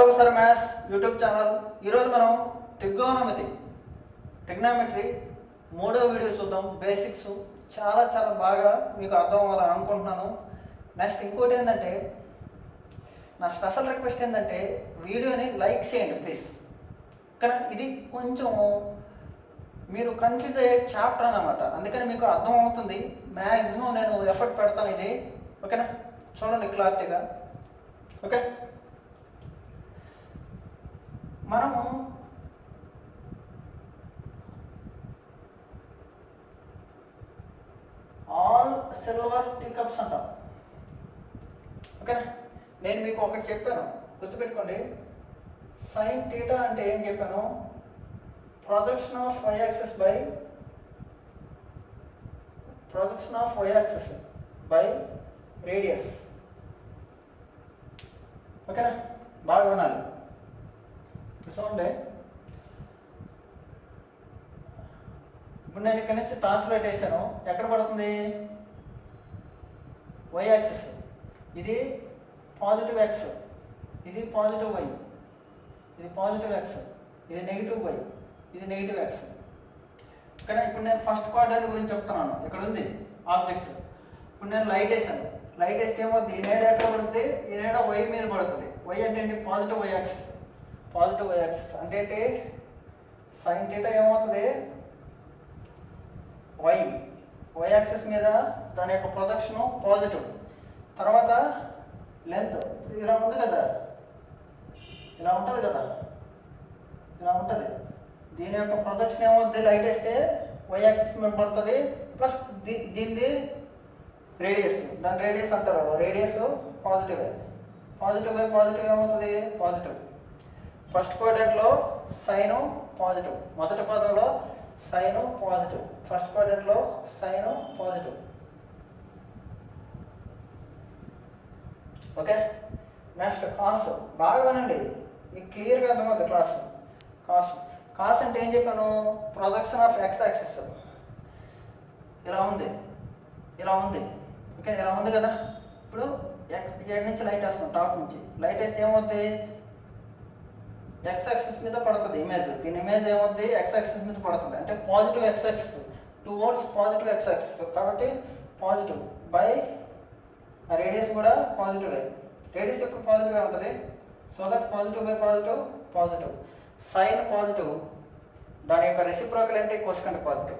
Hello sir maths YouTube channel. ఈరోజు మనం trigonometry మూడో వీడియో చూద్దాం. బేసిక్స్ చాలా చాలా బాగా మీకు అర్థం అవ్వాలని అనుకుంటున్నాను. నెక్స్ట్ ఇంకోటి ఏంటంటే, నా స్పెషల్ రిక్వెస్ట్ ఏంటంటే వీడియోని లైక్ చేయండి ప్లీజ్. కానీ ఇది కొంచెం మీరు కన్ఫ్యూజ్ అయ్యే చాప్టర్ అన్నమాట, అందుకని మీకు అర్థం అవుతుంది. మ్యాక్సిమం నేను ఎఫర్ట్ పెడతాను ఇది, ఓకేనా? చూడండి క్లారిటీగా. ఓకే, మనము ఆల్ సిల్వర్ టీ కప్స్ అంటాం, ఓకేనా? నేను మీకు ఒకటి చెప్పాను, గుర్తుపెట్టుకోండి. సైన్ థీటా అంటే ఏం చెప్పాను? Projection of y axis by radius, ఓకేనా? బాగా వినాలి. చూడండి, ఇప్పుడు నేను ఇక్కడ నుంచి ట్రాన్స్లేట్ చేశాను. ఎక్కడ పడుతుంది? y axis. ఇది పాజిటివ్ x, ఇది పాజిటివ్ y, ఇది పాజిటివ్ x, ఇది నెగిటివ్ y, ఇది నెగిటివ్ x. కానీ ఇప్పుడు నేను ఫస్ట్ క్వాడ్రంట్ గురించి చెప్తున్నాను. ఇక్కడ ఉంది ఆబ్జెక్ట్. ఇప్పుడు నేను లైట్ వేసాను. లైట్ వేస్తే ఏమవుతుంది? ఈ నేడ ఎక్కడ పడుతుంది? ఈ నేడ y మీద పడుతుంది. y అంటే ఏంటి? Positive y axis. Positive y axis అంటే ఏంటి? సైన్ థీటా ఏమవుతుంది? y యాక్సిస్ మీద దాని యొక్క ప్రొజెక్షన్ పాజిటివ్. తర్వాత లెంత్ ఇలా ఉంది కదా, ఇలా ఉంటుంది కదా, ఇలా ఉంటుంది. దీని యొక్క ప్రొజెక్షన్ ఏమవుతుంది? లైట్ వేస్తే y యాక్సిస్ మీద పడుతుంది, ప్లస్ దీనిది రేడియస్. దాని రేడియస్ అంటారు. Radius positive. Positive by positive ఏమవుతుంది? పాజిటివ్. ఫస్ట్ క్వాడ్రంట్లో సైను పాజిటివ్, మొదటి పదంలో సైను పాజిటివ్, ఫస్ట్ క్వాడ్రంట్లో sine positive. Okay, next cos. బాగా వినండి, మీకు క్లియర్గా అర్థమవుతుంది క్లాస్. కాస్ అంటే ఏం చెప్పాను? Projection of x axis. ఇలా ఉంది, ఇలా ఉంది, ఓకే, ఇలా ఉంది కదా. ఇప్పుడు ఏడు నుంచి లైట్ వేస్తాం, టాప్ నుంచి లైట్ వేస్తే ఏమవుతుంది? x యాక్సిస్ మీద పడుతుంది ఇమేజ్. దీని ఇమేజ్ ఏమవుతుంది? x యాక్సిస్ మీద పడుతుంది, అంటే positive x axis, towards positive x axis. కాబట్టి పాజిటివ్ బై రేడియస్ కూడా పాజిటివ్. రేడియస్ ఎప్పుడు పాజిటివ్ ఉంటుంది? So that positive by positive positive. Sine positive, దాని యొక్క రెసిప్రోకల్ అంటే cosecant positive.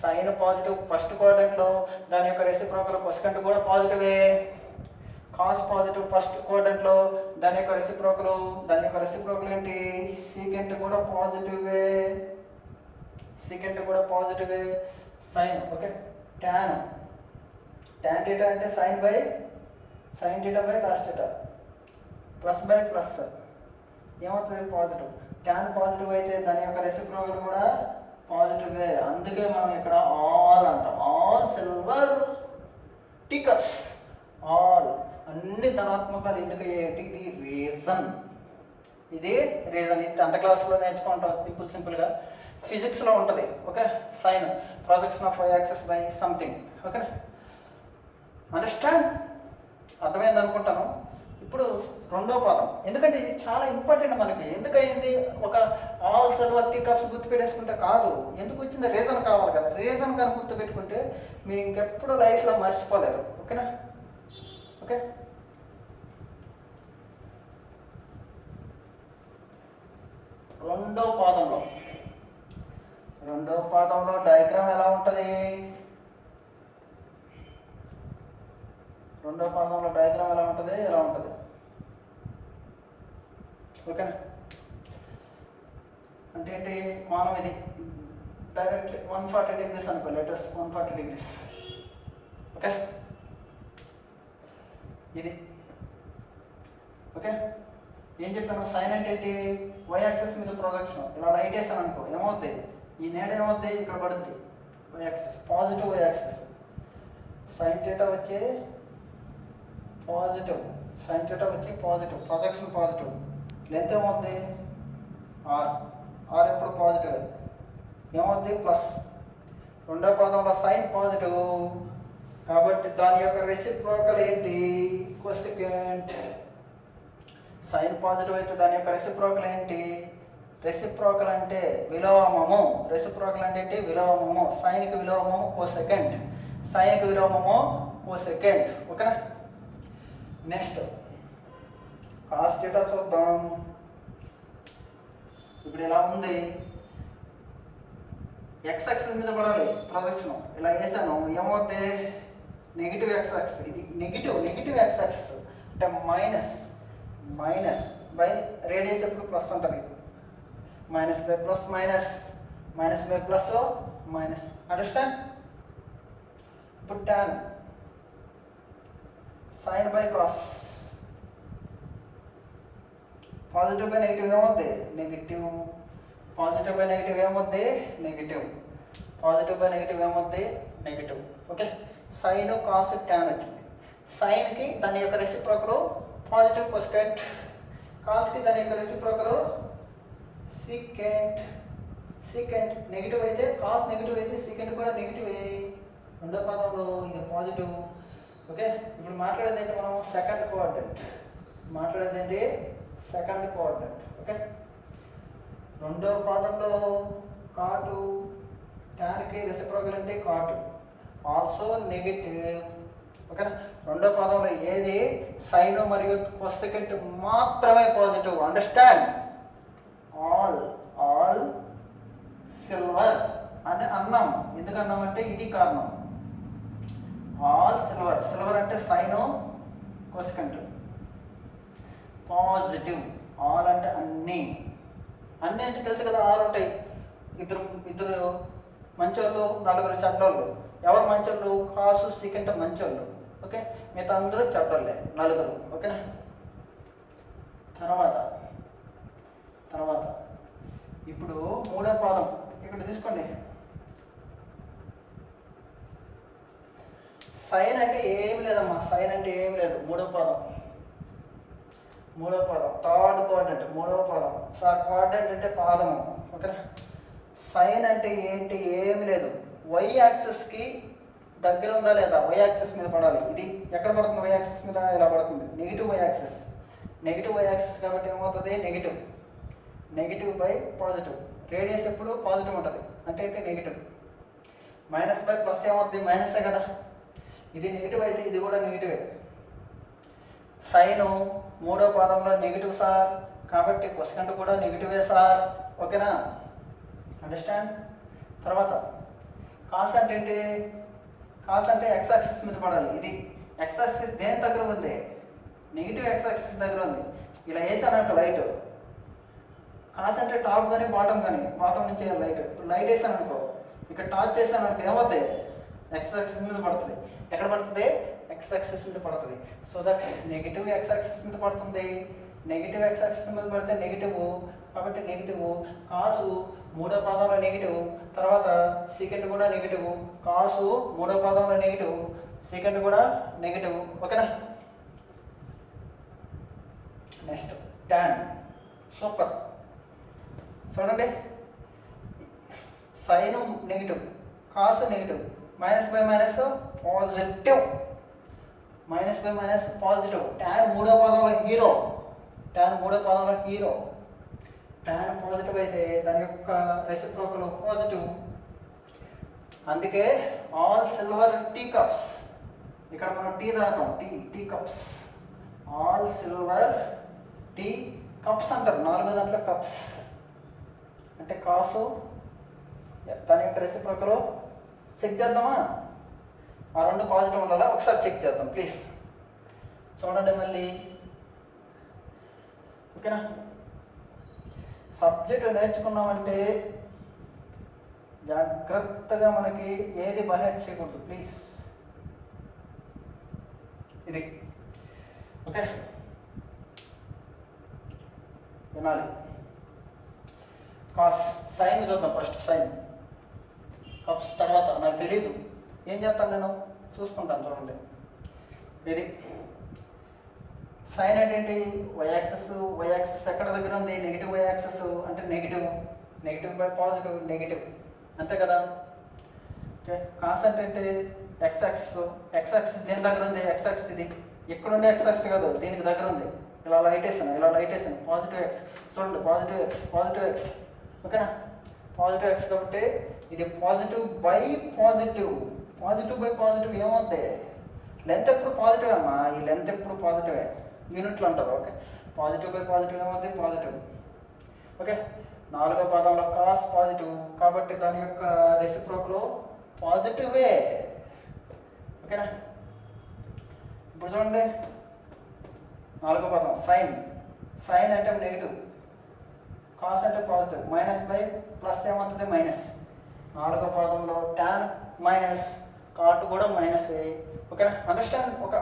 Sine positive first క్వాడ్రంట్లో, దాని యొక్క రెసిప్రోకల్ కొసెకంట్ కూడా పాజిటివే. కాస్ పాజిటివ్ ఫస్ట్ క్వాడ్రంట్లో, దాని యొక్క రెసిప్రోకల్ ఏంటి? సీకెంట్ కూడా పాజిటివే, సీకెంట్ కూడా పాజిటివే. Sine, okay. ట్యాన్ థీటా అంటే sine theta by cos theta, plus by plus ఏమవుతుంది? పాజిటివ్. ట్యాన్ పాజిటివ్ అయితే దాని యొక్క రెసిప్రోకల్ కూడా పాజిటివే. అందుకే మనం ఇక్కడ ఆల్ అంటాం. All silver tea cups, all అన్ని ధనాత్మకాలు. ఎందుకు? ఇది రీజన్, ఇది 10th క్లాస్లో నేర్చుకుంటాం సింపుల్గా. ఫిజిక్స్లో ఉంటుంది, okay. Sine projection of y axis by something, okay. Understand? అర్థమైంది అనుకుంటాను. ఇప్పుడు రెండో పాదం, ఎందుకంటే ఇది చాలా ఇంపార్టెంట్ మనకి. ఎందుకయింది? ఒక ఆల్ సిల్వర్ టీ కప్స్ గుర్తుపెట్టేసుకుంటే కాదు, ఎందుకు వచ్చింది? రీజన్ కావాలి కదా. రీజన్ కనుక గుర్తుపెట్టుకుంటే మీరు ఇంకెప్పుడు లైఫ్లో మర్చిపోలేరు, ఓకేనా? ఓకే, రెండో పాదంలో డయాగ్రామ్ ఎలా ఉంటుంది? రెండో పాదంలో డయాగ్రామ్ ఎలా ఉంటుంది? ఎలా ఉంటుంది, ఓకేనా? అంటే ఏంటి? మనం ఇది డైరెక్ట్లీ 140 degrees అనుకో, లెటర్స్ 140 degrees, ఓకే. ఇది ఓకే. ఏం చెప్పాను? సైన్ అంటే ఏంటి? y యాక్సిస్ మీద ప్రొజెక్షన్. ఇలా లైట్ వేసాను అనుకో, ఏమవుద్ది? ఈ నీడ ఏమవుద్ది? ఇక్కడ పడుద్ది. y axis, positive y axis. Sine theta వచ్చి పాజిటివ్, సైన్ థీటా వచ్చి పాజిటివ్, ప్రొజెక్షన్ పాజిటివ్. లెంత్ ఏమవుద్ది? ఆర్ ఎప్పుడు పాజిటివ్, ఏమవుద్ది? ప్లస్. రెండో పదంలో సైన్ పాజిటివ్, కాబట్టి దాని యొక్క రెసిప్రోకల్ ఏంటి? కొసెకెంట్. సైన్ పాజిటివ్ అయితే దాని యొక్క రెసిప్రోకల్ ఏంటి? రెసిప్రోకల్ అంటే విలోమము. రెసిప్రోకల్ అంటే ఏంటి? విలోమము. సైన్కి విలోమము కోసెకండ్. సైన్కి విలోమము కోసెకండ్. ఓకేనా? నెక్స్ట్ కాస్ థీటా చూద్దాం. ఇప్పుడు ఇలా ఉంది, ఎక్స్ యాక్సిస్ మీద పడాలి ప్రొజెక్షన్. ఇలా వేసాను, ఏమవుతే నెగిటివ్ ఎక్స్ యాక్సిస్. ఇది నెగిటివ్ ఎక్స్ యాక్సిస్ అంటే మైనస్ బై రేడియస్ ఎప్పుడు ప్లస్ ఉంటుంది. Minus by plus minus by plus minus. Understand? ఇప్పుడు tan sine by cos. Positive by negative ఏమవుద్ది? నెగిటివ్. పాజిటివ్ బై నెగిటివ్ ఏమవుద్ది? నెగిటివ్. పాజిటివ్ బై నెగిటివ్ ఏమవుద్ది? Negative. Okay, sine cos tan వచ్చింది. సైన్కి దాని యొక్క reciprocal positive కోసెకంట్, కాస్కి దాని యొక్క రెసిప్రోకల్ సీకెంట్. నెగిటివ్ అయితే కాస్ నెగిటివ్ అయితే సీకెంట్ కూడా నెగిటివే. రెండో పదంలో ఇది పాజిటివ్. ఓకే, ఇప్పుడు మాట్లాడేది ఏంటి? మనం సెకండ్ కోఆర్డినేట్ ఓకే, రెండో పాదంలో కాటు, ట్యాన్కి రెసిప్రోకల్ అంటే కాటు, ఆల్సో నెగిటివ్. ఓకేనా? రెండో పదంలో ఏది? సైన్ మరియు కొసెకంట్ మాత్రమే పాజిటివ్. అండర్స్టాండ్? ఆల్ సిల్వర్ అని అన్నాం. ఎందుకు అన్నామంటే ఇది కారణం. ఆల్ సిల్వర్ అంటే సైన్ కొసెకంట్ పాజిటివ్. ఆల్ అంటే అన్నీ అంటే తెలుసు కదా, ఆరు ఉంటాయి. ఇద్దరు మంచోళ్ళు, నలుగురు చెడ్డోళ్ళు. ఎవరు మంచోళ్ళు? కాసు సీకెంట్ మంచోళ్ళు. ఓకే, మిగతా అందరూ చెడ్డోళ్ళే, నలుగురు. ఓకేనా? తర్వాత ఇప్పుడు మూడో పాదం ఇక్కడ తీసుకోండి. సైన్ అంటే ఏమి లేదమ్మా, సైన్ అంటే ఏమి లేదు. మూడో పాదం థర్డ్ కోఆర్డినేట్. మూడవ పాదం సార్, కోఆర్డినేట్ అంటే పాదము. ఓకేనా? సైన్ అంటే ఏంటి? ఏమి లేదు. వై యాక్సిస్కి దగ్గర ఉందా లేదా? వై యాక్సిస్ మీద పడాలి. ఇది ఎక్కడ పడుతుంది? వై యాక్సిస్ మీద ఇలా పడుతుంది. నెగిటివ్ వై యాక్సిస్ కాబట్టి ఏమవుతుంది? Negative by positive. రేడియస్ ఎప్పుడు పాజిటివ్ ఉంటుంది అంటే ఏంటి? నెగిటివ్. మైనస్ బై ప్లస్ ఏమవుతుంది? మైనసే కదా. ఇది నెగిటివ్ అయితే ఇది కూడా నెగిటివే. సైను మూడో పాదంలో నెగిటివ్ సార్, కాబట్టి కొసెకంట్ కూడా నెగిటివే సార్. ఓకేనా? అండర్స్టాండ్? తర్వాత కాస్ అంటే ఏంటి? కాస్ అంటే ఎక్స్ యాక్సిస్ మీద పడాలి. ఇది ఎక్స్ యాక్సిస్ దేని దగ్గర ఉంది? నెగిటివ్ ఎక్స్ యాక్సిస్ దగ్గర ఉంది. ఇలా వేసానంట లైట్. కాస్ అంటే టాప్ కానీ బాటమ్ నుంచి లైట్. ఇప్పుడు లైట్ వేసాను అనుకో, ఇక్కడ టాచ్ చేశాను అనుకో, ఏమవుతుంది? ఎక్స్ యాక్సిస్ మీద పడుతుంది. ఎక్కడ పడుతుంది? ఎక్స్ యాక్సిస్ మీద పడుతుంది. So that negative X axis మీద పడుతుంది. నెగిటివ్ ఎక్స్ యాక్సిస్ మీద పడితే నెగిటివ్, కాబట్టి నెగిటివ్. కాసు మూడో పాదంలో నెగిటివ్, తర్వాత సీకెంట్ కూడా నెగిటివ్. కాసు మూడో పాదంలో నెగిటివ్, సీకెంట్ కూడా నెగిటివ్. ఓకేనా? Next tan. సూపర్. చూడండి, sine negative, cos negative, minus by minus positive. tan మూడో పాదంలో హీరో. tan పాజిటివ్ అయితే దాని యొక్క రెసిప్రోకల్ పాజిటివ్. అందుకే ఆల్ సిల్వర్ టీ కప్స్. ఇక్కడ మనం టీ తాగుతాం, tea cups. All silver tea cups అంటారు. 4 దాంట్లో కప్స్ అంటే కాసు, దాని యొక్క రెసిప్రోకల్. చెక్ చేద్దామా? ఆ రెండు పాజిటివ్ ఉండాలా? ఒకసారి చెక్ చేద్దాం ప్లీజ్. చూడండి మళ్ళీ. ఓకేనా? సబ్జెక్టు నేర్చుకున్నామంటే జాగ్రత్తగా మనకి ఏది బైహార్ట్ చేయకూడదు ప్లీజ్. ఇది ఓకే, వినాలి. కాస్ సైన్ చూద్దాం ఫస్ట్. సైన్ కప్స్ తర్వాత నాకు తెలియదు, ఏం చేస్తాను నేను చూసుకుంటాను. చూడండి, ఇది సైన్ అంటే ఏంటి? వై యాక్సిస్ ఎక్కడ దగ్గర ఉంది? నెగిటివ్ వై యాక్సిస్ అంటే నెగిటివ్ బై పాజిటివ్, నెగిటివ్, అంతే కదా. ఓకే, కాస్ అంటే ఎక్స్ యాక్సిస్ దేని దగ్గర ఉంది? ఎక్స్ యాక్సిస్ ఇది ఎక్కడ ఉంది? ఎక్స్ యాక్సిస్ కాదు, దీనికి దగ్గర ఉంది. ఇలా లైట్ వేసాను పాజిటివ్ ఎక్స్. చూడండి పాజిటివ్ ఎక్స్ ఓకేనా, పాజిటివ్ ఎక్స్ కాబట్టి ఇది పాజిటివ్ బై పాజిటివ్ ఏమవుద్ది, లెంత్ ఎప్పుడు పాజిటివ్ అమ్మా, ఈ లెంత్ ఎప్పుడు పాజిటివే, యూనిట్లు అంటారు. ఓకే, పాజిటివ్ బై పాజిటివ్ ఏమవుద్ది, పాజిటివ్. ఓకే, 4వ పదంలో కాస్ పాజిటివ్ కాబట్టి దాని యొక్క రెసిప్రోకల్ పాజిటివే. ఓకేనా, ఇప్పుడు చూడండి 4వ పదం సైన్ అంటే నెగిటివ్, కాస్ అంటే పాజిటివ్, మైనస్ బై ప్లస్ ఏమవుతుంది మైనస్. 4వ పదంలో టాన్ మైనస్, కాట్ కూడా మైనస్. ఓకేనా, అండర్స్టాండ్, ఒక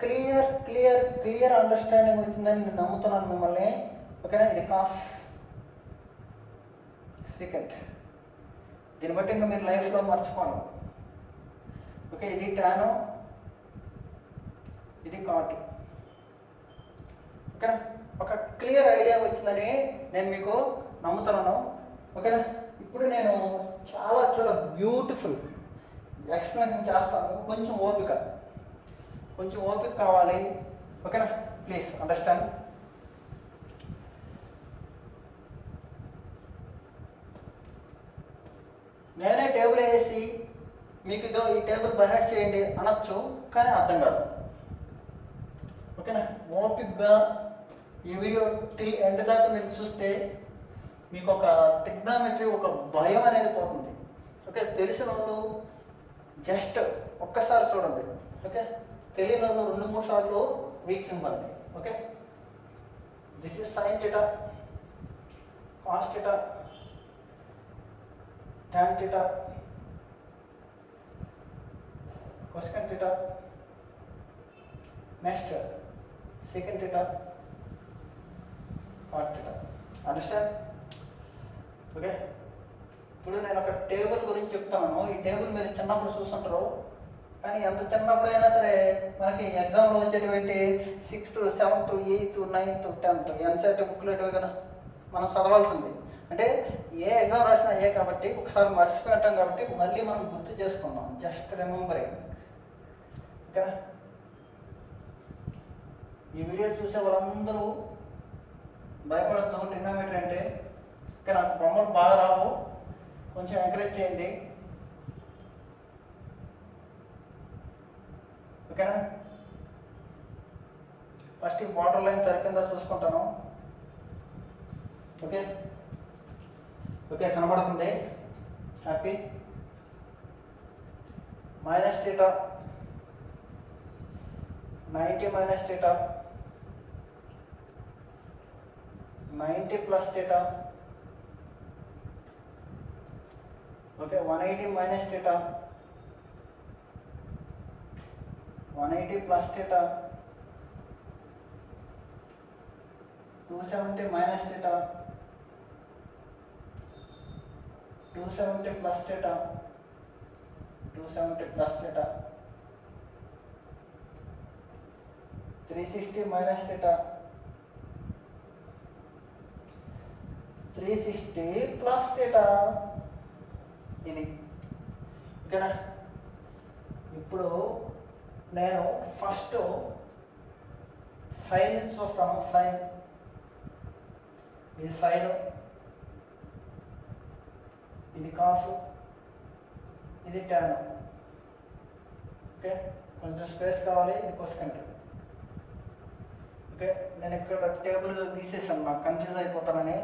క్లియర్ అండర్స్టాండింగ్ వచ్చిందని నేను నమ్ముతున్నాను మిమ్మల్ని. ఓకేనా, ఇది కాస్ సెకండ్, దీన్ని బట్టి ఇంకా మీరు లైఫ్లో మర్చిపోను. ఓకే, ఇది టాను, ఇది కాటు. ఓకేనా, ఒక క్లియర్ ఐడియా వచ్చిందని నేను మీకు నమ్ముతున్నాను. ఓకేనా, ఇప్పుడు నేను చాలా బ్యూటిఫుల్ ఎక్స్ప్లెనేషన్ చేస్తాను. కొంచెం ఓపిక కావాలి. ఓకేనా, ప్లీజ్ అండర్స్టాండ్. నేనే టేబుల్ వేసి మీకు ఇదో ఈ టేబుల్ బైహార్ట్ చేయండి అనొచ్చు, కానీ అర్థం కాదు. ఓకేనా, ఓపిక్గా ఈ వీడియో టిల్ ఎండ్ దాకా మీరు చూస్తే మీకు ఒక ట్రిగ్నోమెట్రీ ఒక భయం అనేది పోతుంది. ఓకే, తెలిసిన వాళ్ళు జస్ట్ ఒక్కసారి చూడండి. ఓకే, తెలియని వాళ్ళు 2-3 సార్లు వీక్షించండి. Okay, this is sine theta, cos theta, tan theta, cosecant theta, next secant theta, cot theta. Understand? Okay, ఇప్పుడు నేను ఒక టేబుల్ గురించి చెప్తాను. ఈ టేబుల్ మీరు చిన్నప్పుడు చూస్తుంటారు, కానీ ఎంత చిన్నప్పుడైనా సరే మనకి ఎగ్జామ్లో వచ్చేటువంటి 6th, 7th, 8th, 9th, 10th ఎన్సెట్ బుక్లు ఇటువే కదా మనం చదవాల్సింది. అంటే ఏ ఎగ్జామ్ రాసినా అయ్యే కాబట్టి ఒకసారి మర్చిపోయాం కాబట్టి మళ్ళీ మనం గుర్తు చేసుకుందాం, జస్ట్ రిమెంబరింగ్. ఓకేనా, ఈ వీడియో చూసే వాళ్ళందరూ భయపడద్దు. ట్రిగ్నోమెట్రీ అంటే ఓకే, నాకు బొమ్మలు బాగా రావు, కొంచెం ఎంకరేజ్ చేయండి. ఓకేనా, ఫస్ట్ ఈ బార్డర్ లైన్ సరిపోయిందా చూసుకుంటాను. ఓకే ఓకే, కనబడుతుంది, happy. Minus theta, 90 minus theta, 90 plus theta. Okay, 180 minus theta, 180 plus theta, 270 minus theta, 270 plus theta, 270 plus theta, 360 minus theta, 360 plus theta. ఇది ఓకేనా. ఇప్పుడు నేను ఫస్ట్ సైన్ నుంచి చూస్తాను. సైన్, ఇది సైన్, ఇది కాసు, ఇది ట్యాన్. ఓకే, కొంచెం స్పేస్ కావాలి, ఇది కొసెకంట్. ఓకే, నేను ఇక్కడ టేబుల్ గీసేసాను, నాకు కన్ఫ్యూజ్ అయిపోతానని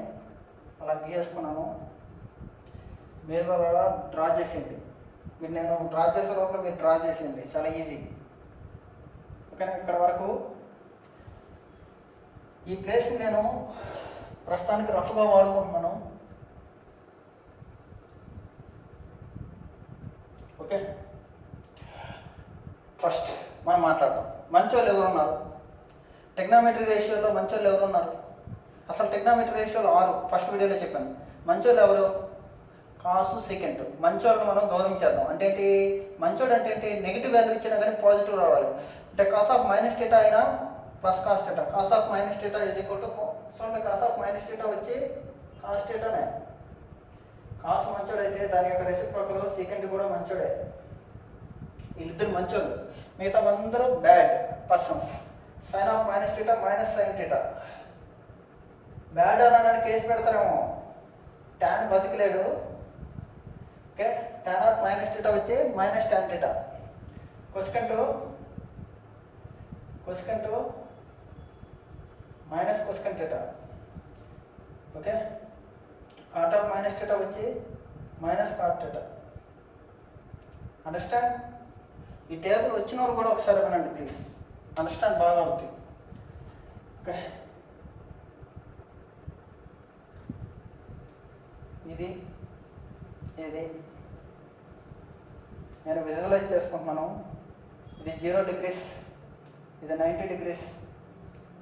అలా గీసేసుకున్నాను. మీరు కూడా డ్రా చేసేయండి. మీరు నేను డ్రా చేసే లోపల మీరు డ్రా చేసేయండి, చాలా ఈజీ. ఓకేనా, ఇక్కడ వరకు ఈ ప్లేస్ని నేను ప్రస్తుతానికి రఫ్గా వాడుకుంటున్నాను. ఓకే, ఫస్ట్ మనం మాట్లాడతాం. మంచోళ్ళు ఎవరున్నారు? ట్రిగ్నోమెట్రీ రేషియోలో మంచోళ్ళు ఎవరున్నారు? అసలు ట్రిగ్నోమెట్రీ రేషియోలో 6 ఫస్ట్ వీడియోలో చెప్పాను. మంచోళ్ళు ఎవరు? కాసు సెకండ్. మంచోళ్ళని మనం గౌరవించేద్దాం. అంటే ఏంటి మంచోడు అంటే ఏంటి? నెగిటివ్ వాల్యూ ఇచ్చినా కానీ పాజిటివ్ రావాలి. అంటే కాస్ ఆఫ్ మైనస్ థీటా అయినా plus cos theta. Cos of minus theta is equal to చూడండి, కాస్ ఆఫ్ మైనస్ థీటా వచ్చి కాస్ థీటానే. కాస్ మంచోడైతే దాని యొక్క రెసిప్రోకల్ సెకండ్ కూడా మంచోడే. వీళ్ళిద్దరు మంచోళ్ళు, మిగతా అందరూ bad persons. Sine of minus theta minus sine theta. Bad అన్నాడు కేసు పెడతారేమో, tan బతికలేడు. Okay, tan of minus theta వచ్చి minus tan theta. Cosecant minus cosecant theta. Okay, cot of minus theta వచ్చి మైనస్ కాట్ టీటా. అండర్స్టాండ్? ఈ table వచ్చిన వాళ్ళు కూడా ఒకసారి వినండి ప్లీజ్, అండర్స్టాండ్ బాగా అవుతుంది. ఓకే, ఇది నేను విజువలైజ్ చేసుకుంటున్నాను. ఇది 0 degrees, ఇది 90 degrees,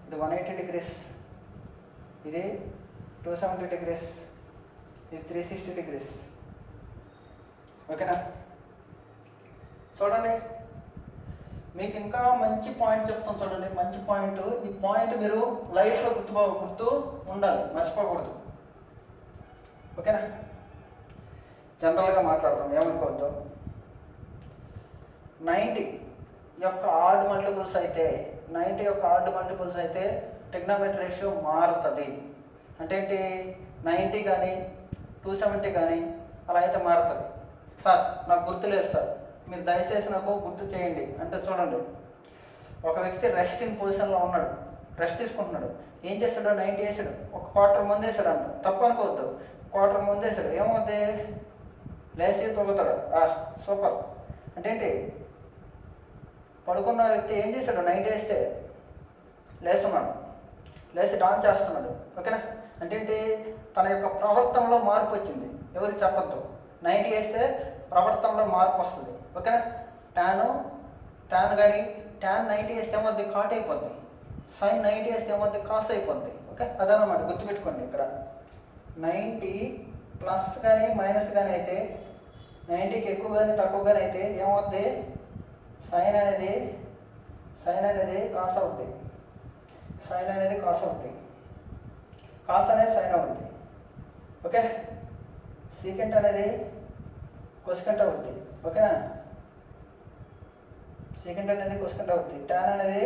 ఇది 180 degrees, ఇది 270 degrees, ఇది 360 degrees. ఓకేనా? చూడండి, మీకు ఇంకా మంచి పాయింట్ చెప్తాను చూడండి, మంచి పాయింట్. ఈ పాయింట్ మీరు లైఫ్లో గుర్తు ఉండాలి, మర్చిపోకూడదు. ఓకేనా? జనరల్గా మాట్లాడదాం, ఏమనుకోవద్దు. 90 యొక్క ఆడ్ మల్టిపుల్స్ అయితే ట్రిగ్నోమెట్రీ రేషియో మారుతుంది. అంటే ఏంటి? 90 కానీ 270 కానీ అలా అయితే మారుతుంది. సార్ నాకు గుర్తులేదు సార్, మీరు దయచేసి నాకు గుర్తు చేయండి అంటే చూడండి, ఒక వ్యక్తి రెస్టింగ్ పొజిషన్లో ఉన్నాడు, రెస్ట్ తీసుకుంటున్నాడు. ఏం చేస్తాడు? 90 వేసాడు, ఒక క్వార్టర్ ముందు వేసాడు అంట. తప్పు అనుకోవద్దు, క్వార్టర్ ముందు వేసాడు. ఏమవుద్ది? లేచి తొగుతాడు. సూపర్. అంటే ఏంటి? పడుకున్న వ్యక్తి ఏం చేశాడు? 90 వేస్తే లేస్తున్నాడు, లేచి డాన్స్ చేస్తున్నాడు. ఓకేనా? అంటే ఏంటి? తన యొక్క ప్రవర్తనలో మార్పు వచ్చింది. ఎవరికి చెప్పద్దు. 90 వేస్తే ప్రవర్తనలో మార్పు వస్తుంది. ఓకేనా? ట్యాన్ కానీ tan 90 వేస్తే ఏమవుద్ది? కాట్ అయిపోద్ది. sin 90 వేస్తే ఏమవుద్ది? కాస్ అయిపోద్ది. ఓకే, అదనమాట, గుర్తుపెట్టుకోండి. ఇక్కడ 90 ప్లస్ కానీ మైనస్ కానీ అయితే, 90కి ఎక్కువ కానీ తక్కువ కానీ అయితే ఏమవుద్ది? సైన్ అనేది కాస్ అవుద్ది. సైన్ అనేది కాస్ అవుద్ది. కాస్ అనేది సైన్ అవుద్ది. ఓకే, సీకెంట్ అనేది కొసెకంట్ అవుద్ది. ఓకేనా? సీకెంట్ అనేది కొసెకంట్ అవుద్ది. tan అనేది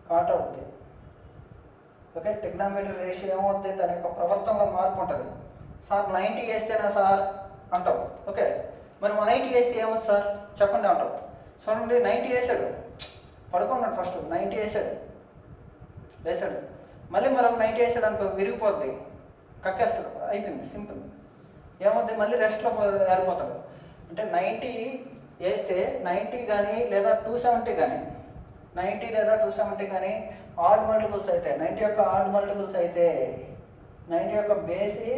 కాట్ అవుద్ది. ఓకే, ట్రిగ్నోమెట్రీ రేషియో ఏమవుద్ది? తన యొక్క ప్రవర్తనలో మార్పు ఉంటుంది. సార్ 90 వేస్తేనా సార్ అంటావు. ఓకే, మరి 180 వేస్తే ఏమవుతుంది సార్ చెప్పండి అంటావు. చూడండి, 90 వేసాడు, పడుకున్నాడు. ఫస్ట్ 90 వేసాడు, వేసాడు. మళ్ళీ మరొక 90 వేసాడు అనుకో, విరిగిపోద్ది, కక్కేస్తాడు, అయిపోయింది, సింపుల్. ఏమవుద్ది? మళ్ళీ రెస్ట్లో ఏరిపోతాడు. అంటే 90 వేస్తే 90 కానీ లేదా 270 కానీ, 90 లేదా 270 కానీ ఆడ్ మల్టిపుల్స్ అయితే, 90 యొక్క ఆడ్ మల్టిపుల్స్ అయితే, 90 యొక్క బేసి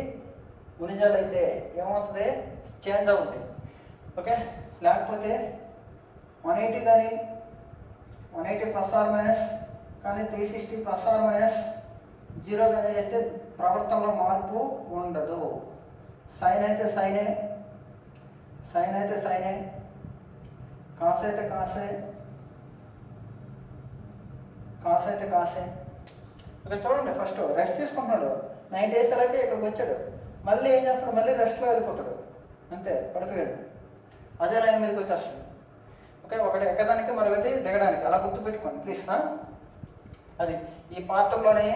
గుణిజాలు అయితే ఏమవుతుంది? చేంజ్ అవుతుంది. ఓకే, లేకపోతే 180 కానీ 180 ప్లస్ ఆర్ మైనస్ కానీ 360 ప్లస్ ఆర్ మైనస్ 0 కానీ చేస్తే ప్రవర్తనలో మార్పు ఉండదు. సైన్ అయితే సైనే, కాస్ అయితే కాసే. ఓకే, చూడండి, ఫస్ట్ రెస్ట్ తీసుకుంటున్నాడు, 90 డేస్ అలాగే ఇక్కడికి వచ్చాడు. మళ్ళీ ఏం చేస్తాడు? మళ్ళీ రెస్ట్లో వెళ్ళిపోతాడు, అంతే, పడిపోయాడు. అదే లైన్ మీదకి వచ్చేస్తుంది. ఓకే, ఒకటి ఎక్కడానికి మరొకటి దిగడానికి, అలా గుర్తుపెట్టుకోండి ప్లీజ్. అది ఈ పాత్రలోని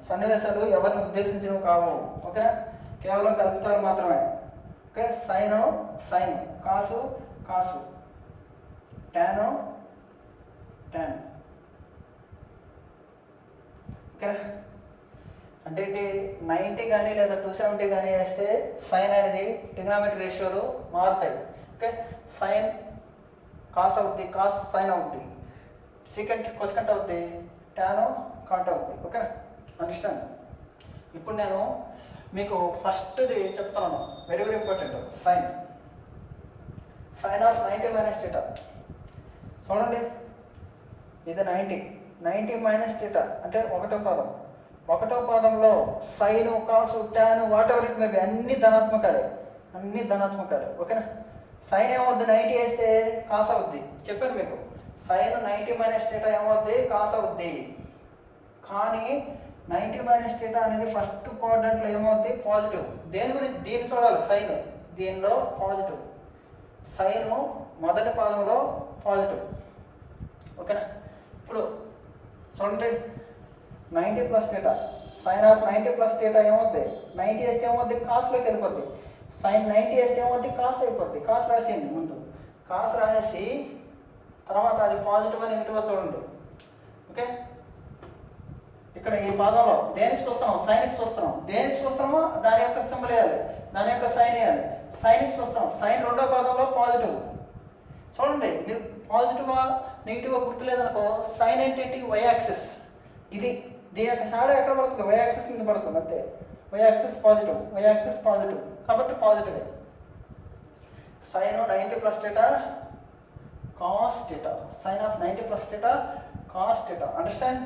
సన్నివేశాలు ఎవరిని ఉద్దేశించినవి కావు. ఓకేనా? కేవలం కల్పితాలు మాత్రమే. ఓకే, సైన్ కాసు, ట్యాన్. ఓకేనా? అంటే 90 కానీ లేదా 270 కానీ వేస్తే సైన్ అనేది ట్రిగ్నోమెట్రీ రేషియోలు మారుతాయి. ఓకే, సైన్ కాస్ అవుద్ది, కాస్ సైన్ అవుద్ది, సీకెంట్ కొసెకంట్ అవుద్ది, ట్యాన్ కాట్ అవుద్ది. ఓకేనా? అండర్స్టాండ్? ఇప్పుడు నేను మీకు ఫస్ట్ది చెప్తున్నాను, very very important. Sine of 90 minus theta. చూడండి, ఇది 90 మైనస్ టీటా అంటే ఒకటో పాదంలో sine, cos, tan, whatever it may be, అన్ని ధనాత్మకాలే. ఓకేనా? సైన్ ఏమవుద్ది? 90 వేస్తే కాస్ అవుద్ది. చెప్పాను మీకు, సైన్ 90 మైనస్ టీటా ఏమవుద్ది? కాస్ అవుద్ది. కానీ 90 మైనస్ టీటా అనేది ఫస్ట్ క్వాడ్రంట్లో ఏమవుద్ది? పాజిటివ్. దేని గురించి? దీన్ని చూడాలి. సైన్ దీనిలో పాజిటివ్, సైను మొదటి పాదంలో పాజిటివ్. ఓకేనా? ఇప్పుడు చూడండి 90 plus theta sine of 90 plus theta ఏమవుద్ది 90 వేస్తే ఏమవుద్ది కాస్లోకి వెళ్ళిపోద్ది సైన్ 90 వేస్తే ఏమవుద్ది కాస్ అయిపోద్ది కాస్ రాసేయండి ముందు కాస్ రాసేసి తర్వాత అది పాజిటివ్ అని నెగిటివ్ చూడండి ఓకే ఇక్కడ ఈ పదంలో దేనికి చూస్తున్నాం సైన్కి చూస్తున్నాం దేనికి చూస్తున్నామో దాని యొక్క సింబల్ వేయాలి దాని యొక్క సైన్ వేయాలి సైన్కి చూస్తున్నాం సైన్ రెండో పదంలో పాజిటివ్ చూడండి మీరు పాజిటివా నెగిటివ్గా గుర్తులేదనుకో సైన్ ఏంటంటే వై యాక్సిస్ ఇది దీని యొక్క షాడో ఎక్కడ పడుతుంది వై యాక్సిస్ మీద పడుతుంది అంతే వై యాక్సిస్ పాజిటివ్ కాబట్టి positive sine 90 plus theta cos theta sine of 90 plus theta cos theta understand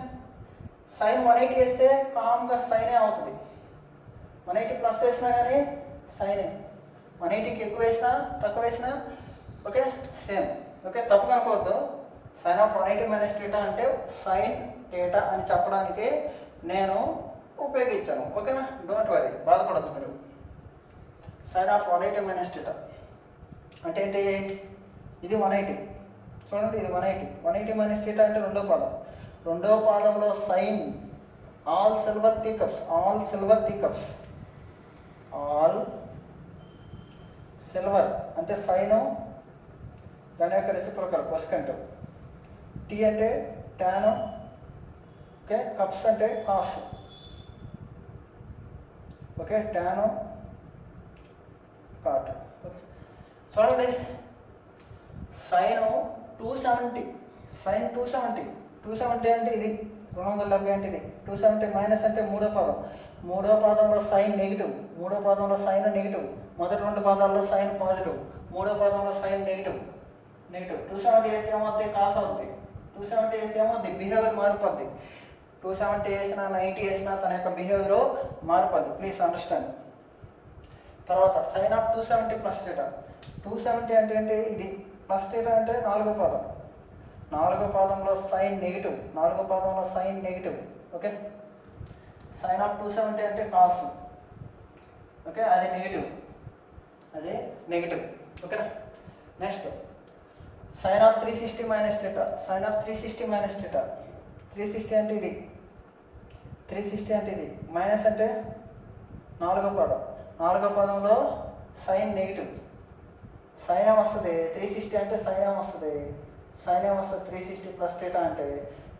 sine 180 వేస్తే కామ్గా సైనే అవుతుంది 180 ప్లస్ వేసినా కానీ సైనే 180కి ఎక్కువ వేసినా తక్కువ వేసినా ఓకే సేమ్ ఓకే తప్పు కనుకోవద్దు సైన్ ఆఫ్ 180 మైనస్ థీటా అంటే సైన్ థీటా అని చెప్పడానికి నేను ఉపయోగించాను ఓకేనా డోంట్ వరీ బాధపడద్దు మీరు సైన్ ఆఫ్ 180 మైనస్ థీటా అంటే ఏంటి ఇది 180 చూడండి ఇది 180 మైనస్ థీటా అంటే రెండో పాదంలో సైన్ ఆల్ సిల్వర్ సిల్వర్ అంటే సైను దాని యొక్క రెసిప్రోకల్ కొసెకంట్ టీ అంటే టాన్ ఓకే కప్స్ అంటే కాస్ ఓకే టాను కాట్ ఓకే చూడండి సైన్ 270 అంటే ఇది 270 అంటే ఇది 270 మైనస్ అంటే మూడో పాదంలో సైన్ నెగిటివ్ మొదటి రెండు పాదాల్లో సైన్ పాజిటివ్ మూడో పాదంలో సైన్ నెగిటివ్ 270 వేస్తే ఏమవుతుంది కాస్ అవుద్ది 270 వేస్తే ఏమవుద్ది బిహేవియర్ మారిపోద్ది 270 వేసినా 90 వేసినా తన యొక్క బిహేవియర్ మారిపోద్ది ప్లీజ్ అండర్స్టాండ్ తర్వాత సైన్ ఆఫ్ 270 ప్లస్ థీటా 270 అంటే ఏంటి ఇది ప్లస్ థీటా అంటే నాలుగో పాదంలో sine negative okay sine of 270 అంటే కాస్ ఓకే అది నెగిటివ్ ఓకేనా next sine of 360 minus theta 360 అంటే ఇది 360 అంటే ఇది మైనస్ అంటే నాలుగో పాదంలో సైన్ నెగిటివ్ సైన్ ఏమొస్తుంది 360 అంటే సైన్ ఏమొస్తుంది 360 ప్లస్ థీటా అంటే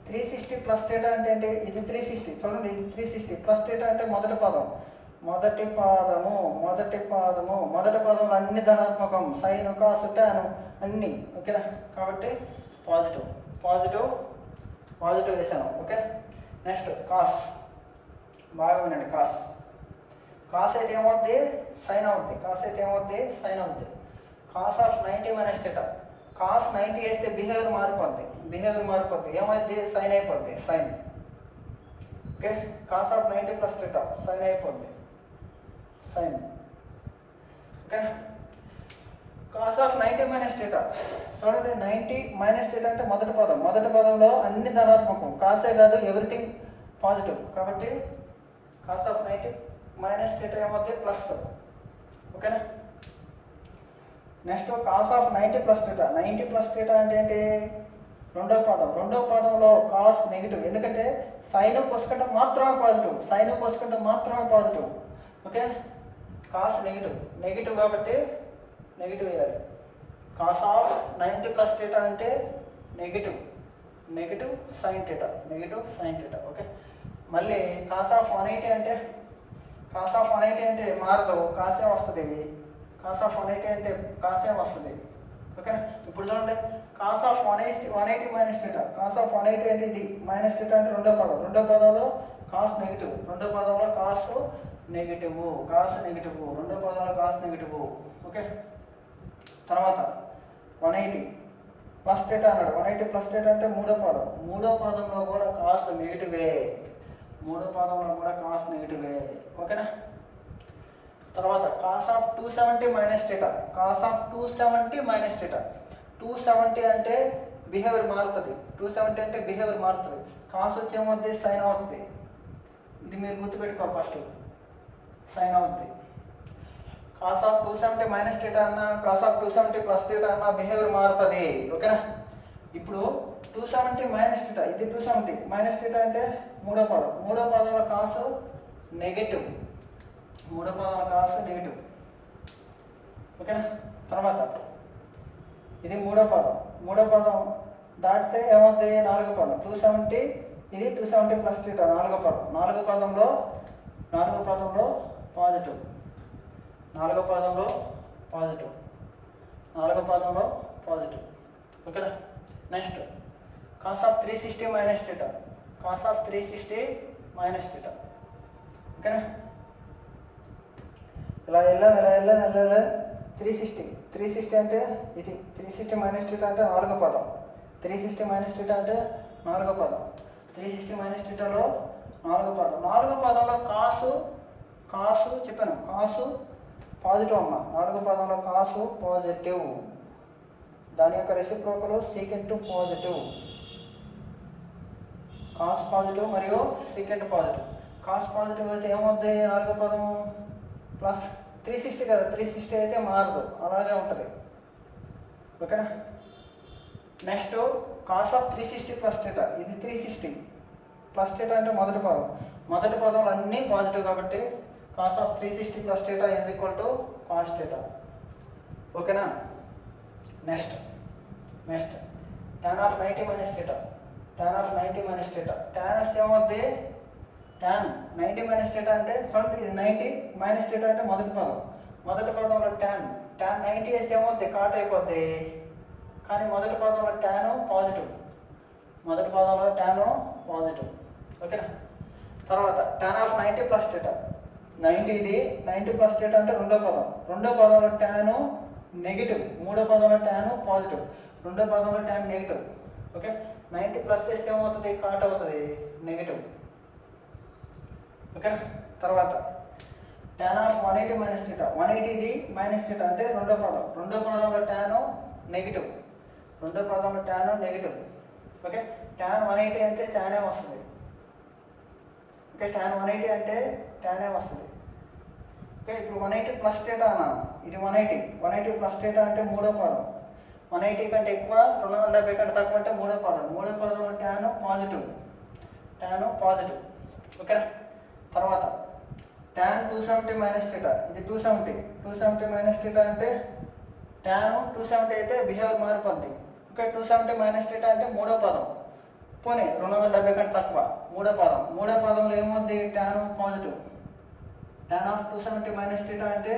360 ప్లస్ థీటా అంటే ఏంటి ఇది 360 చూడండి ఇది 360 ప్లస్ థీటా అంటే మొదటి పాదంలో అన్ని ధనాత్మకం సైన్ కాసు టాను అన్నీ ఓకేనా కాబట్టి పాజిటివ్ వేసాను ఓకే నెక్స్ట్ కాస్ బాగా వినండి కాస్ అయితే ఏమవుద్ది సైన్ అవుద్ది cos of 90 minus theta cos 90 వేస్తే బిహేవియర్ మారిపోద్ది ఏమైంది సైన్ అయిపోద్ది okay cos of 90 plus theta sine అయిపోద్ది okay cos of 90 minus theta చూడండి 90 మైనస్ థీటా అంటే మొదటి పదంలో అన్ని ధనాత్మకం కాసే కాదు ఎవ్రీథింగ్ పాజిటివ్ కాబట్టి కాస్ ఆఫ్ 90 మైనస్ థీటా ఏమవుతుంది ప్లస్ ఓకేనా next cos of 90 plus theta 90 plus theta అంటే ఏంటి రెండో పాదంలో కాస్ నెగిటివ్ ఎందుకంటే సైన్ కొసకంటే మాత్రమే పాజిటివ్ ఓకే కాస్ నెగిటివ్ కాబట్టి నెగిటివ్ వేయాలి కాస్ ఆఫ్ 90 ప్లస్ థీటా అంటే నెగిటివ్ సైన్ థీటా ఓకే మళ్ళీ కాస్ ఆఫ్ 180 అంటే మారదు కాసే వస్తుంది కాస్ ఆఫ్ 180 అంటే కాసే వస్తుంది ఓకేనా ఇప్పుడు చూడండి cos of 180 minus theta cos of 180 అంటే ఇది మైనస్ థీటా అంటే రెండో పదంలో కాస్ నెగిటివ్ రెండో పదంలో కాస్ నెగిటివ్ రెండో పదంలో కాస్ నెగిటివ్ ఓకే తర్వాత 180 ప్లస్ థీటా అన్నాడు 180 ప్లస్ థీటా అంటే మూడో పాదంలో కూడా కాస్ నెగిటివే ఓకేనా తర్వాత కాస్ ఆఫ్ 270 మైనస్ థీటా 270 అంటే బిహేవియర్ మారుతుంది కాస్ వచ్చేమవుతుంది సైన్ అవుతుంది ఇది మీరు గుర్తుపెట్టుకోవాలి ఫస్ట్ సైన్ అవుతుంది కాస్ ఆఫ్ 270 మైనస్ థీటా అన్న కాస్ ఆఫ్ 270 ప్లస్ థీటా అన్న బిహేవియర్ మారుతుంది ఓకేనా ఇప్పుడు 270 మైనస్ థీటా, ఇది 270 మైనస్ థీటా అంటే మూడో పదంలో కాసు నెగటివ్, మూడో పదంలో కాసు నెగటివ్. ఓకేనా. తర్వాత ఇది మూడో పదం దాటితే ఏమవుతుంది, నాలుగో పదం 270, ఇది 270 ప్లస్ థీటా, నాలుగో పదంలో పాజిటివ్, నాలుగో పదంలో పాజిటివ్. ఓకేనా. Next cos of 360 minus theta, ఓకేనా. ఇలా వెళ్ళాను 360 అంటే ఇది 360 మైనస్ థీటా అంటే నాలుగో పదం, 360 మైనస్ థీటా అంటే నాలుగో పదం, 360 మైనస్ థీటాలో నాలుగో పదంలో కాసు చెప్పాను, కాసు పాజిటివ్ అమ్మ, నాలుగో పదంలో కాసు పాజిటివ్, దాని యొక్క reciprocal secant positive, cos positive మరియు సీకెంట్ పాజిటివ్. కాస్ పాజిటివ్ అయితే ఏమవుతుంది, నాలుగో పదం ప్లస్ 360 కదా, 360 అయితే మారదు, అలాగే ఉంటుంది. ఓకేనా. Next cos of 360 plus theta, ఇది 360 ప్లస్ థీటా అంటే మొదటి పదంలో అన్నీ పాజిటివ్ కాబట్టి cos of 360 plus theta is equal to cos theta. ఓకేనా. Next tan of 90 minus theta, tan వస్తే ఏమవుద్ది, tan 90 మైనస్ థీటా అంటే ఫ్రంట్, ఇది 90 మైనస్ థీటా అంటే మొదటి పదంలో tan 90 వేస్తే ఏమవుద్ది, కాట్ అయిపోద్ది. కానీ మొదటి పదంలో tan పాజిటివ్, ఓకేనా. తర్వాత tan of 90 plus theta, 90 plus theta అంటే రెండో పదంలో tan నెగిటివ్, మూడో పదంలో tan పాజిటివ్, రెండో పదంలో tan నెగిటివ్. ఓకే. 90 ప్లస్ చేస్తే ఏమవుతుంది, కాట్ అవుతుంది, నెగిటివ్. ఓకేనా. తర్వాత tan ఆఫ్ 180 మైనస్ థీటా, 180 ఇది మైనస్ థీటా అంటే రెండో పదంలో tan నెగిటివ్, ఓకే. tan 180 అంటే tan వస్తుంది. ఓకే. tan 180 అంటే tan వస్తుంది. ఓకే. ఇప్పుడు 180 ప్లస్ థీటా అన్నాను, ఇది 180 ప్లస్ థీటా అంటే మూడో పదం, 180 కంటే ఎక్కువ 270 కంటే తక్కువ అంటే మూడో పదంలో tan పాజిటివ్, ఓకేనా. తర్వాత tan 270 మైనస్ థీటా, ఇది 270 మైనస్ థీటా అంటే tan 270 అయితే బిహేవియర్ మారిపోద్ది. ఓకే. 270 మైనస్ థీటా అంటే మూడో పదం, పోనీ 270 కంటే తక్కువ, మూడో పదంలో ఏమవుద్ది, tan positive, tan of 270 minus theta అంటే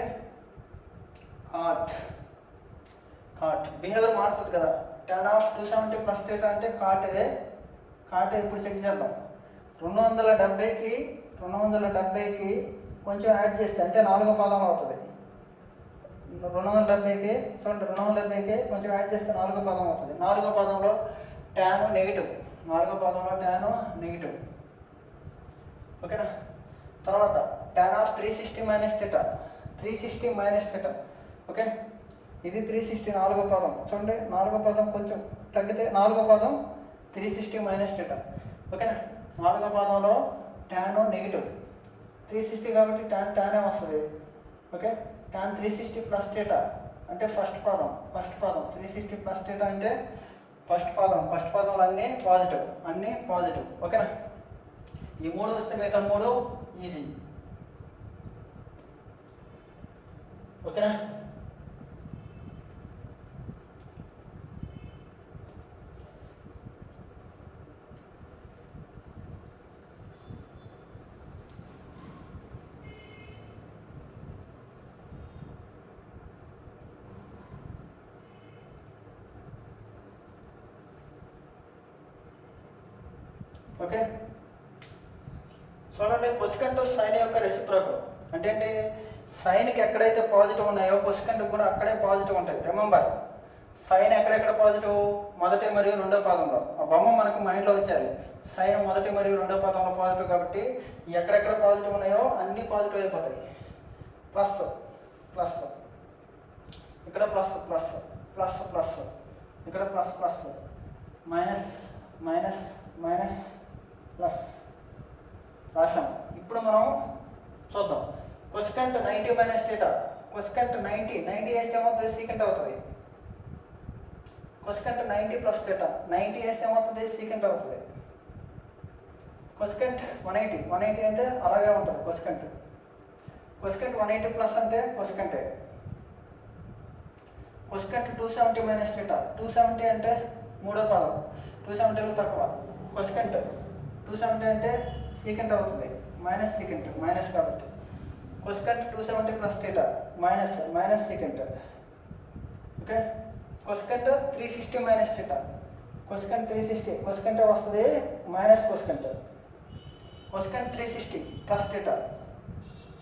కాట్, బిహేవియర్ మారుతుంది కదా. tan ఆఫ్ 270 ప్లస్ థీటా అంటే కాటే. ఇప్పుడు చెక్ చేద్దాం. 270కి కొంచెం యాడ్ చేస్తే అంటే నాలుగో పదంలో అవుతుంది. 270కి కొంచెం యాడ్ చేస్తే నాలుగో పదం అవుతుంది. నాలుగో పదంలో tan నెగిటివ్, ఓకేనా. తర్వాత tan of 360 minus theta, okay. ఇది 360 నాలుగో పదం, చూడండి నాలుగో పదం కొంచెం తగ్గితే నాలుగో పదం 360 మైనస్ థీటా, ఓకేనా. నాలుగో పదంలో tan నెగిటివ్, 360 కాబట్టి tan వస్తుంది. ఓకే. tan 360 ప్లస్ థీటా అంటే ఫస్ట్ పదం 360 ప్లస్ థీటా అంటే ఫస్ట్ పదంలో అన్నీ పాజిటివ్, ఓకేనా. ఈ మూడు వస్తే మిగతా మూడు ఈజీ, ఓకేనా. ఓకే. చూడండి, కొసికెంట్ సైన్ యొక్క రెసిప్రోకల్ అంటే ఏంటి, సైన్కి ఎక్కడైతే పాజిటివ్ ఉన్నాయో కొసికెంట్ కూడా అక్కడే పాజిటివ్ ఉంటాయి. రిమెంబర్, సైన్ ఎక్కడెక్కడ పాజిటివ్, మొదటి మరియు రెండో పదంలో. ఆ బొమ్మ మనకు మైండ్లో వచ్చారు. సైన్ మొదటి మరియు రెండో పదంలో పాజిటివ్ కాబట్టి ఎక్కడెక్కడ పాజిటివ్ ఉన్నాయో అన్నీ పాజిటివ్ అయిపోతాయి. ప్లస్ ఇక్కడ ప్లస్ ఇక్కడ ప్లస్ మైనస్ ప్లస్ రాశాం. ఇప్పుడు మనం చూద్దాం. కొసికెంట్ 90 మైనస్ థీటా, కొసికెంట్ 90 వేస్తే ఏమవుతుంది, సీకెంట్ అవుతుంది. Cosecant 90 plus theta. 90 వేస్తే ఏమవుతుంది? సీకెంట్ అవుతుంది. కొసెకంట్ 180 అంటే అలాగే ఉంటుంది కొసెకంట్. కొసెకంట్ 180 ప్లస్ అంటే కొసెకంటే. Cosecant 270 minus theta. 270 అంటే మూడో పదం, 270లో తక్కువ. కొసెకంట్ 270 అంటే సీకెంట్ అవుతుంది, మైనస్ సీకెంట్, మైనస్ కాబట్టి. Cosecant 270 plus theta minus secant. Okay. Cosecant 360 minus theta. Cosecant 360, cosecant వస్తుంది minus cosecant. Cosecant 360 plus theta,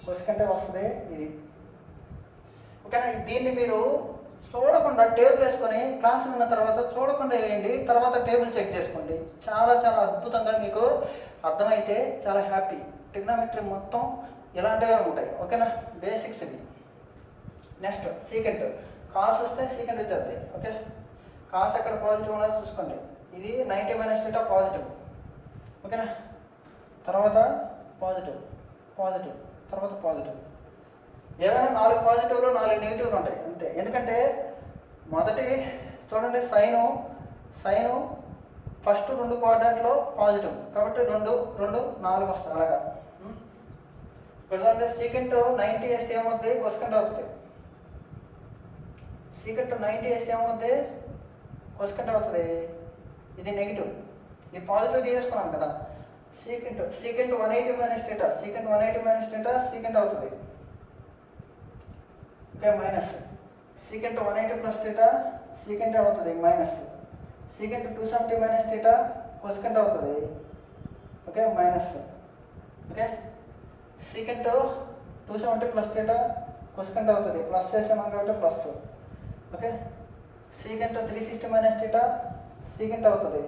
cosecant వస్తుంది ఇది. ఓకేనా? దీన్ని మీరు చూడకుండా టేబుల్ వేసుకొని క్లాస్ విన్న తర్వాత చూడకుండా వేయండి, తర్వాత టేబుల్ చెక్ చేసుకోండి. చాలా చాలా అద్భుతంగా మీకు అర్థమైతే చాలా హ్యాపీ. ట్రిగ్నోమెట్రీ మొత్తం ఇలాంటివే ఉంటాయి. ఓకేనా? బేసిక్స్ ఇవి. Next secant. కాస్ వస్తే సీకెంట్ వచ్చేది. ఓకే. కాస్ ఎక్కడ పాజిటివ్ ఉన్నది చూసుకోండి. ఇది 90 మైనస్ థీటా పాజిటివ్. ఓకేనా? తర్వాత పాజిటివ్, పాజిటివ్, తర్వాత పాజిటివ్. ఏమైనా 4 పాజిటివ్లు 4 నెగిటివ్లు ఉంటాయి అంతే. ఎందుకంటే మొదటి చూడండి సైను ఫస్ట్ 2 క్వాడ్రాంట్లో పాజిటివ్ కాబట్టి 2, 2, 4 వస్తాయి అలాగా. ఇప్పుడు సీకెంట్ 90 వేస్తే ఏమవుతుంది? కొసెకంట్ అవుతుంది. సీకెంట్ 90 వేస్తే ఏమవుతుంది? కొసెకంట్ అవుతుంది. ఇది నెగిటివ్, ఇది పాజిటివ్ తీసుకున్నాం కదా. Secant 180 minus theta. Secant 180 minus theta secant అవుతుంది. Okay. Minus secant 180 plus theta secant అవుతుంది minus. Secant 270 minus theta cosecant అవుతుంది. Okay. Minus. Okay. Secant 270 plus theta cosecant అవుతుంది. ప్లస్ చేసాము కాబట్టి plus. Okay. Secant 360 minus theta secant అవుతుంది.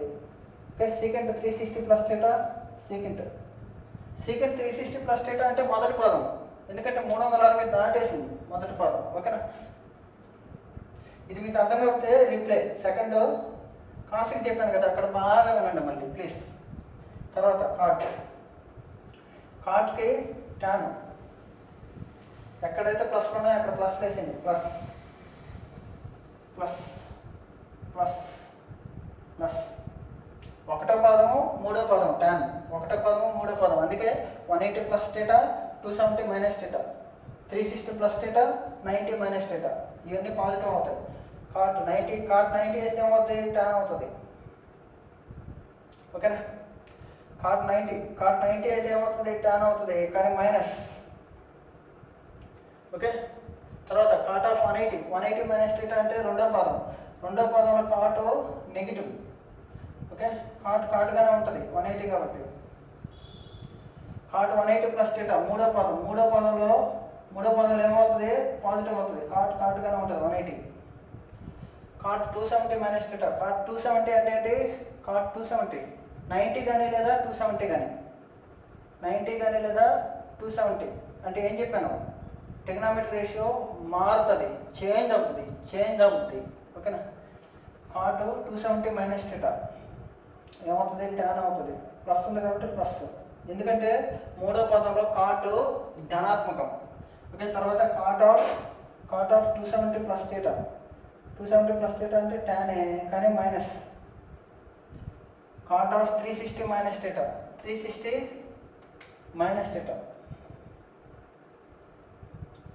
Okay. Secant 360 plus theta secant. Secant 360 plus theta అంటే మొదటి పదం, ఎందుకంటే 360 దాటేసింది మొదటి పదం. ఓకేనా? ఇది మీకు అర్థం కాకపోతే రిప్లై సెకండ్ కాస్కి చెప్పాను కదా, అక్కడ బాగా వినండి మళ్ళీ ప్లీజ్. తర్వాత కాట్కి టాన్. ఎక్కడైతే ప్లస్ ఉన్నాయో అక్కడ ప్లస్ వేసింది. Plus plus plus plus. ఒకటో పదము మూడో పదం టాన్. ఒకటో పదము మూడో పదం. అందుకే 180 plus theta 270 minus theta, 360 plus theta 90 minus theta. ఇవన్నీ పాజిటివ్ అవుతాయి. కాట్ 90 వేస్తే ఏమవుతుంది? టాన్ అవుతుంది. ఓకేనా? కాట్ 90 అయితే ఏమవుతుంది? టాన్ అవుతుంది కానీ మైనస్. ఓకే. తర్వాత కాట్ ఆఫ్ 180 మైనస్ థీటా అంటే రెండో పదంలో కాటు నెగిటివ్. ఓకే. కాటుగానే ఉంటుంది 180 కాబట్టి. కాటు 180 ప్లస్ థీటా మూడో పదంలో ఏమవుతుంది? పాజిటివ్ అవుతుంది. కాటుగానే ఉంటుంది 180. Cot 270 minus theta. కాట్ 270 అంటే ఏంటి? కాట్ 270 90 కానీ లేదా 270 కానీ, 90 కానీ లేదా 270 అంటే ఏం చెప్పాను? ట్రిగ్నోమెట్రీ రేషియో మారుతుంది, చేంజ్ అవుతుంది. ఓకేనా? కాట్ 270 మైనస్ థీటా ఏమవుతుంది? టాన్ అవుతుంది. ప్లస్ ఉంది కాబట్టి ప్లస్, ఎందుకంటే మూడో పదంలో కాటు ధనాత్మకం. ఓకే. తర్వాత cot of 270 plus theta. 270 plus theta అంటే టానే కానీ minus. Cot of 360 minus theta. 360 minus theta.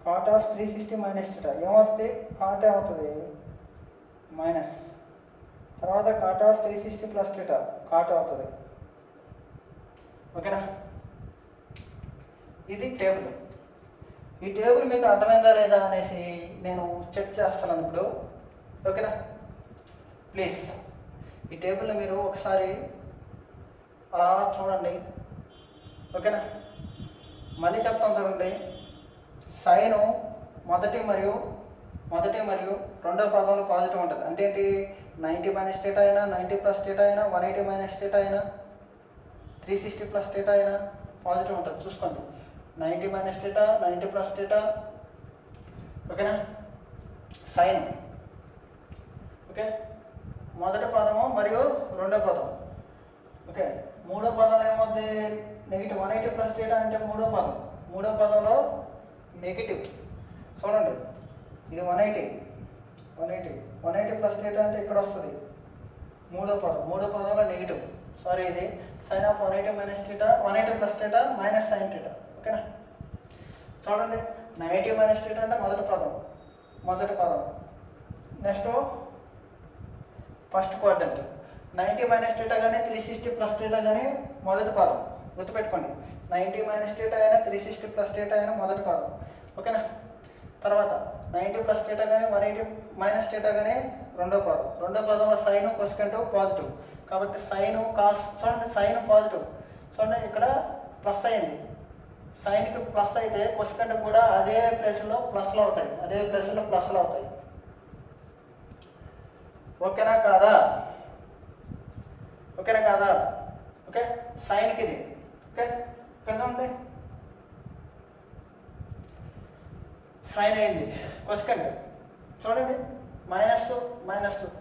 Cot of 360 minus theta ఏమవుతుంది? కాటే అవుతుంది మైనస్. తర్వాత cot of 360 plus theta cot అవుతుంది. ఓకేనా? ఇది టేబుల్. ఈ టేబుల్ మీకు అర్థమైందా లేదా అనేసి నేను చెక్ చేస్తున్నాను ఇప్పుడు. ఓకేనా? ప్లీజ్ ఈ టేబుల్ని మీరు ఒకసారి అలా చూడండి. ఓకేనా? మళ్ళీ చెప్తాను చూడండి. సైను మొదటి మరియు రెండో పదంలో పాజిటివ్ ఉంటుంది. అంటే ఏంటి? 90 మైనస్ థీటా అయినా, 90 ప్లస్ థీటా అయినా, 180 మైనస్ థీటా అయినా, 360 ప్లస్ థీటా అయినా పాజిటివ్ ఉంటుంది. చూసుకోండి. 90 మైనస్ థీటా, 90 ప్లస్ థీటా. ఓకేనా? సైన్. ఓకే. మొదటి పదము మరియు రెండో పదం. ఓకే. మూడో పదంలో ఏమవుతుంది? నెగిటివ్. 180 ప్లస్ థీటా అంటే మూడో పదంలో నెగిటివ్. చూడండి, ఇది 180. 180 ప్లస్ థీటా అంటే ఇక్కడ వస్తుంది మూడో పదంలో నెగిటివ్. సారీ, ఇది sine of 180 minus theta, 180 plus theta minus sine theta. ఓకేనా? చూడండి, 90 మైనస్ థీటా అంటే మొదటి పదం. Next first quadrant. 90 minus theta కానీ 360 ప్లస్ థీటా కానీ మొదటి పదం. గుర్తుపెట్టుకోండి, 90 మైనస్ థీటా అయినా 360 ప్లస్ థీటా అయినా మొదటి పదం. ఓకేనా? తర్వాత 90 ప్లస్ థీటా కానీ 180 మైనస్ థీటా కానీ రెండో పదంలో సైన్ కొసెకంట్ పాజిటివ్. కాబట్టి సైన్ కాస్, చూడండి సైన్ పాజిటివ్, చూడండి ఇక్కడ ప్లస్ అయింది. సైన్కి ప్లస్ అయితే కొసెకంట్ కూడా అదే ప్లేస్లో ప్లస్లు అవుతాయి. ఓకేనా కాదా? ఓకే, సైన్కి ఇది. ఓకే, ఇక్కడ చూడండి సైన్ అయింది, కొసెకంట్ చూడండి మైనస్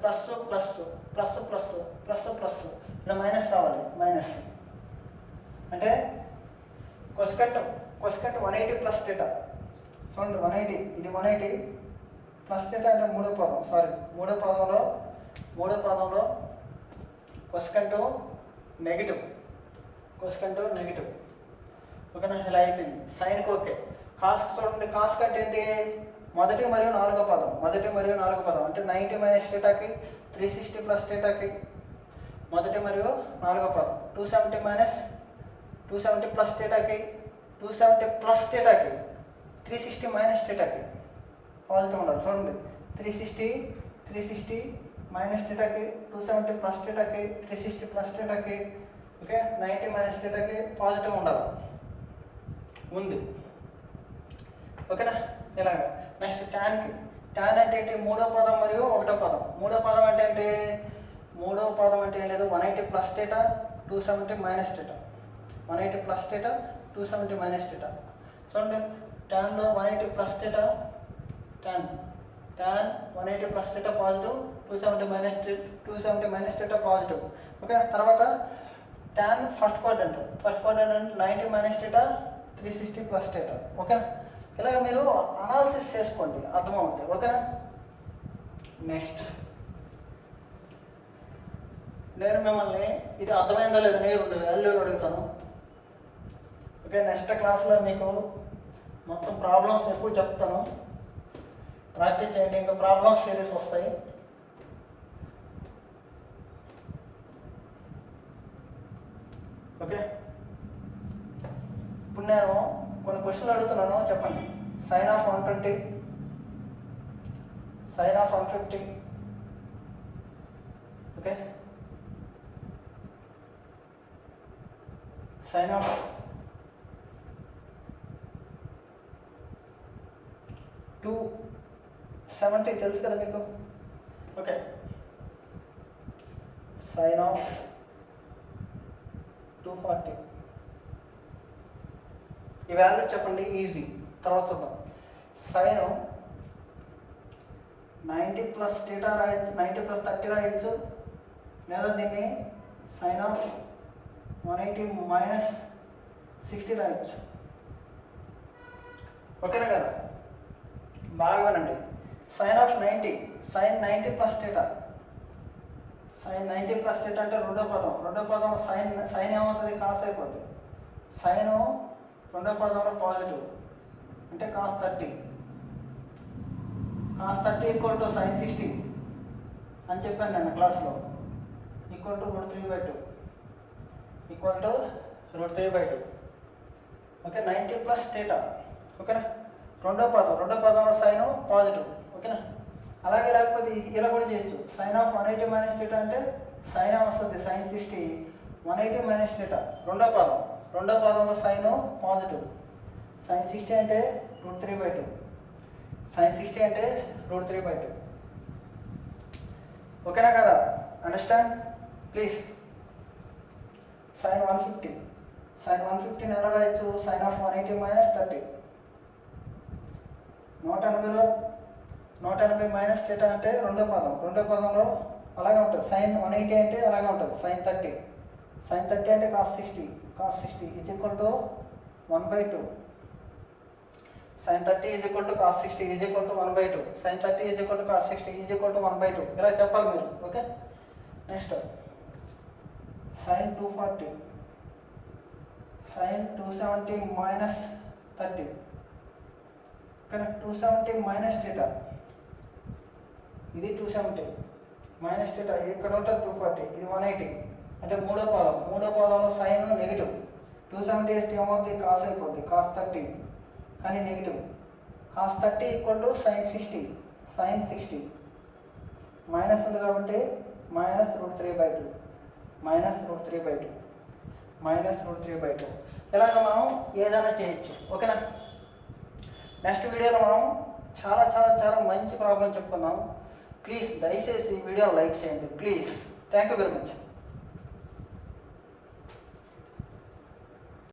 ప్లస్ ఇలా మైనస్ రావాలి. మైనస్ అంటే కొసెకంట్ 180 ప్లస్ థీటా. చూడండి 180, ఇది 180 ప్లస్ థీటా అంటే మూడో పదంలో కొసెకంట్ నెగిటివ్. ఓకేనా? ఇలా అయిపోయింది. సైన్కి ఓకే. కాస్ చూడండి, కాస్ కంటే ఏంటి? మొదటి మరియు నాలుగో పదం అంటే 90 మైనస్ థీటాకి 360 ప్లస్ థీటాకి మొదటి మరియు నాలుగో పదం. 270 ప్లస్ థీటాకి 360 మైనస్ థీటాకి పాజిటివ్ ఉండాలి. చూడండి 360 మైనస్ థీటాకి 270 ప్లస్ థీటాకి 360 ప్లస్ థీటాకి ఓకే 90 మైనస్ థీటాకి పాజిటివ్ ఉండాలి ఉంది. ఓకేనా? ఇలాగ. నెక్స్ట్ ట్యాన్కి. ట్యాన్ అంటే ఏంటి? మూడో పదం మరియు ఒకటో పదం. మూడో పదం అంటే ఏంటి? ఏం లేదు, 180 plus theta 270 minus theta. 180 plus theta 270 minus theta. చూడండి ట్యాన్లో 180 plus theta, tan 180 plus theta positive, 270 minus theta positive. Okay, తర్వాత ట్యాన్ ఫస్ట్ క్వాడ్రంట్ అంటే 90 మైనస్ థీటా 360 ప్లస్ థీటా. ఓకేనా? ఇలాగ మీరు అనాలిసిస్ చేసుకోండి, అర్థమవుతుంది. ఓకేనా? నెక్స్ట్ నేను మిమ్మల్ని ఇది అర్థమైందో లేదో నేను 2 వాల్యూలు అడుగుతాను. ఓకే, నెక్స్ట్ క్లాస్లో మీకు మొత్తం ప్రాబ్లమ్స్ ఎక్కువ చెప్తాను, ప్రాక్టీస్ చేయండి. ఇంకా ప్రాబ్లమ్స్ సిరీస్ వస్తాయి. ఓకే, ఇప్పుడు నేను కొన్ని క్వశ్చన్లు అడుగుతున్నాను, చెప్పండి. Sine of 120, sine of 150. Okay, sine of 270 తెలుసు కదా మీకు. Okay, sine of 240. ఈ వాల్యూ చెప్పండి, ఈజీ. తర్వాత చూద్దాం. సైన్ 90 ప్లస్ థీటా రాయొచ్చు, 90 ప్లస్ 30 రాయొచ్చు, లేదా దీన్ని సైన్ ఆఫ్ 180 మైనస్ 60 రాయొచ్చు. ఓకేనా కదా? బాగా వినండి. Sine of 90, sine 90 plus theta, sine 90 plus theta అంటే రెండో పదం సైన్ ఏమవుతుంది? కాస్ అయిపోతుంది. సైన్ రెండో పదంలో పాజిటివ్ అంటే కాస్ 30 ఈక్వల్ టు సైన్ 60 అని చెప్పాను నేను క్లాస్లో. Equal to √3/2 okay, 90 plus theta. ఓకేనా? రెండో పదంలో సైన్ పాజిటివ్. ఓకేనా? అలాగే లేకపోతే ఇలా కూడా చేయొచ్చు. సైన్ ఆఫ్ 180 మైనస్ థీటా అంటే సైన్ వస్తుంది సైన్ 60, 180 మైనస్ థీటా రెండో పదంలో సైన్ పాజిటివ్. సైన్ 60 అంటే √3/2. ఓకేనా కదా? Understand please. సైన్ 150 ఎలా రాయొచ్చు? Sine of 180 minus 30. 180 minus theta అంటే రెండో పదంలో అలాగే ఉంటుంది. సైన్ 180 అంటే అలాగే ఉంటుంది. సైన్ 30 అంటే cos 60 is equal to 1/2. sin 30 is equal to cos 60 is equal to 1/2, sin 30 is equal to cos 60 is equal to 1/2 ఇలా చెప్పాలి మీరు. Okay, next sin 240 sin 270 minus 30, ఇక్కడ 270 మైనస్ θ, ఇది 270 మైనస్ θ, ఇక్కడ ఉంటుంది 240, ఇది 180 అంటే మూడో పాదంలో సైన్ నెగిటివ్. 270 వేస్తే ఏమవుతుంది, కాస్ అయిపోద్ది, కాస్ 30 కానీ negative. Cos 30 equal to sin 60, sin 60 minus ఉంది కాబట్టి మైనస్ √3/2, మైనస్ √3/2, మైనస్ √3/2 ఇలాగ మనం ఏదైనా చేయొచ్చు. ఓకేనా, నెక్స్ట్ వీడియోలో మనం చాలా చాలా చాలా మంచి ప్రాబ్లం చెప్పుకుందాం. ప్లీజ్ దయచేసి ఈ వీడియో లైక్ చేయండి please. Thank you very much.